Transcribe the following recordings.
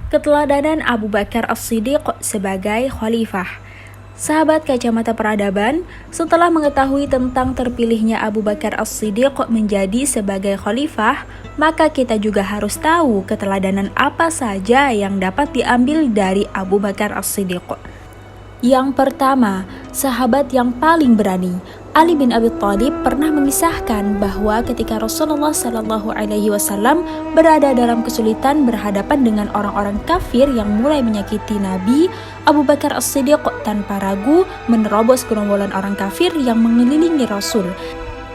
Keteladanan Abu Bakar As-Siddiq sebagai khalifah. Sahabat kacamata peradaban, setelah mengetahui tentang terpilihnya Abu Bakar As-Siddiq menjadi sebagai khalifah, maka kita juga harus tahu keteladanan apa saja yang dapat diambil dari Abu Bakar As-Siddiq. Yang pertama, sahabat yang paling berani, Ali bin Abi Thalib pernah mengisahkan bahwa ketika Rasulullah SAW berada dalam kesulitan berhadapan dengan orang-orang kafir yang mulai menyakiti Nabi, Abu Bakar As-Siddiq tanpa ragu menerobos gerombolan orang kafir yang mengelilingi Rasul.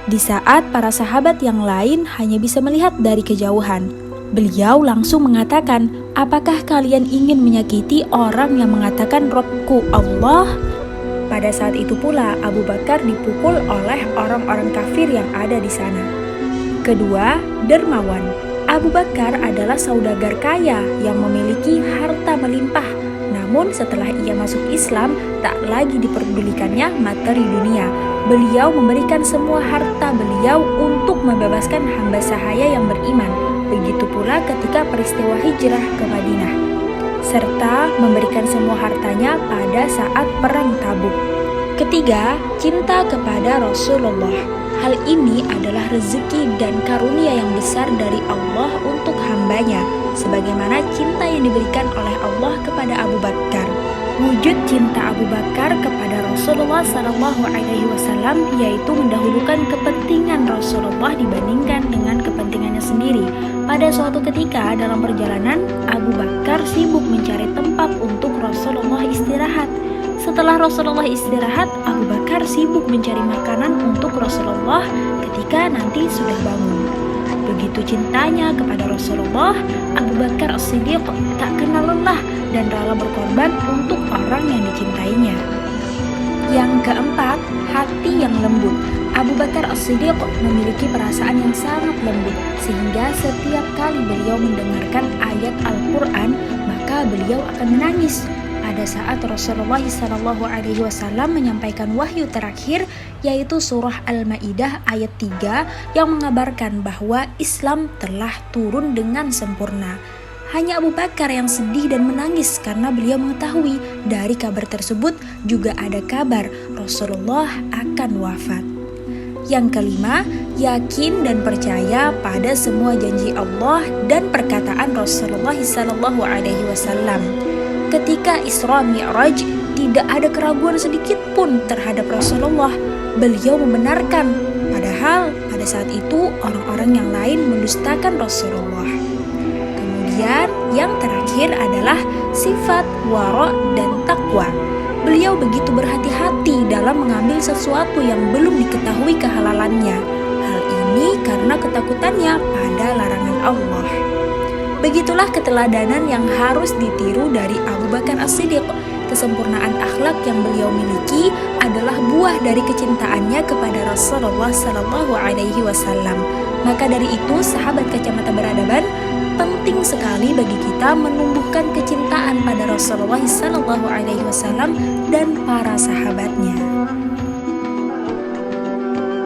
Di saat para sahabat yang lain hanya bisa melihat dari kejauhan, beliau langsung mengatakan, "Apakah kalian ingin menyakiti orang yang mengatakan Rabbku Allah?" Pada saat itu pula Abu Bakar dipukul oleh orang-orang kafir yang ada di sana. Kedua, dermawan. Abu Bakar adalah saudagar kaya yang memiliki harta melimpah. Namun setelah ia masuk Islam, tak lagi diperdulikannya materi dunia. Beliau memberikan semua harta beliau untuk membebaskan hamba sahaya yang beriman. Begitu pula ketika peristiwa hijrah ke Madinah, serta memberikan semua hartanya pada saat perang Tabuk. Ketiga, cinta kepada Rasulullah. Hal ini adalah rezeki dan karunia yang besar dari Allah untuk hambanya, sebagaimana cinta yang diberikan oleh Allah kepada Abu Bakar. Wujud cinta Abu Bakar kepada Rasulullah SAW yaitu mendahulukan kepentingan Rasulullah dibandingkan dengan kepentingannya sendiri. Pada suatu ketika dalam perjalanan, Abu Bakar sibuk mencari tempat untuk Rasulullah istirahat. Setelah Rasulullah istirahat, Abu Bakar sibuk mencari makanan untuk Rasulullah ketika nanti sudah bangun. Begitu cintanya kepada Rasulullah, Abu Bakar As-Siddiq tak kenal lelah dan rela berkorban untuk orang yang dicintainya. Yang keempat, hati yang lembut. Abu Bakar As-Siddiq memiliki perasaan yang sangat lembut, sehingga setiap kali beliau mendengarkan ayat Al-Quran, maka beliau akan menangis. Pada saat Rasulullah SAW menyampaikan wahyu terakhir, yaitu surah Al-Ma'idah ayat 3 yang mengabarkan bahwa Islam telah turun dengan sempurna. Hanya Abu Bakar yang sedih dan menangis karena beliau mengetahui dari kabar tersebut juga ada kabar Rasulullah akan wafat. Yang kelima, yakin dan percaya pada semua janji Allah dan perkataan Rasulullah SAW. Ketika Isra Mi'raj, tidak ada keraguan sedikit pun terhadap Rasulullah. Beliau membenarkan, padahal pada saat itu orang-orang yang lain mendustakan Rasulullah. Kemudian yang terakhir adalah sifat wara dan takwa. Beliau begitu berhati-hati dalam mengambil sesuatu yang belum diketahui kehalalannya. Hal ini karena ketakutannya pada larangan Allah. Begitulah keteladanan yang harus ditiru dari Abu Bakar As-Siddiq. Kesempurnaan akhlak yang beliau miliki adalah buah dari kecintaannya kepada Rasulullah SAW. Maka dari itu, sahabat kacamata beradaban, penting sekali bagi kita menumbuhkan kecintaan pada Rasulullah SAW dan para sahabatnya.